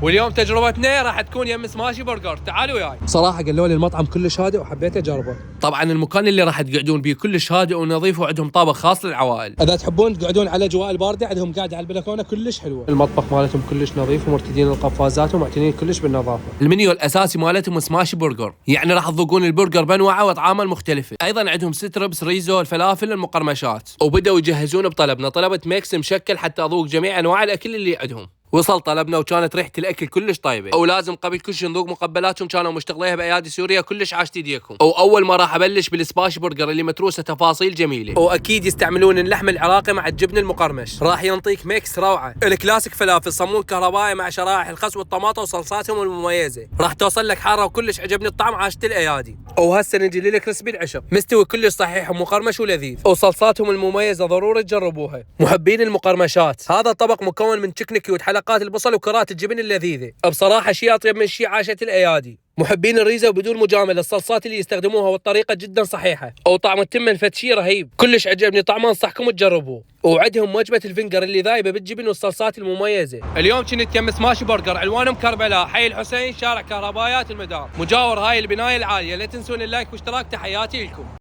واليوم تجربتنا راح تكون يم سماشي برجر. تعالوا وياي. صراحه قالوا لي المطعم كلش هادئ وحبيت اجربه. طبعا المكان اللي راح تقعدون بيه كلش هادئ ونظيف وعندهم طابخ خاص للعوائل. اذا تحبون تقعدون على اجواء البارده عندهم قاعده على البلكونه كلش حلوه. المطبخ مالتهم كلش نظيف ومرتدين القفازات ومعتنين كلش بالنظافه. المنيو الاساسي مالتهم سماشي برجر، يعني راح تذوقون البرجر بانواعه واطعامه المختلفه. ايضا عندهم ستربس، ريزو، الفلافل، المقرمشات، وبداوا يجهزون بطلبنا. طلبت ميكس مشكل حتى اذوق جميع انواع الاكل اللي عندهم. وصل طلبنا وكانت ريحه الاكل كلش طيبه. ولازم قبل كل شيء نذوق مقبلاتهم، كانوا مشتغليها بايادي سوريا كلش عاشت ايديكم. واول ما راح ابلش بالسباش برجر اللي متروسه تفاصيل جميله. واكيد يستعملون اللحم العراقي مع الجبن المقرمش. راح ينطيك ميكس روعه. الكلاسيك فلافل صمون كهربائي مع شرائح الخس والطماطه وصلصاتهم المميزه. راح توصل لك حاره وكلش عجبني الطعم، عاشت الايادي. وهسه نجي للكريسبي العشق، مستوي كلش صحيح ومقرمش ولذيذ. وصلصاتهم المميزه ضروري تجربوها. محبين المقرمشات، هذا الطبق مكون من تشيكن كيوت، حلقات البصل وكرات الجبن اللذيذه. بصراحه شيء اطيب من شيء عاشت الايادي. محبين الريزه وبدون مجامله، الصلصات اللي يستخدموها والطريقه جدا صحيحه. وطعم التمن فتشي رهيب، كلش عجبني طعمه، انصحكم تجربوه. وعندهم وجبه الفنجر اللي ذايبه بالجبن والصلصات المميزه. اليوم كنت يم سماشي برجر، عنوانهم كربلاء، حي الحسين، شارع كهربايات المدار، مجاور هاي البنايه العاليه. لا تنسون اللايك واشتراك. تحياتي لكم.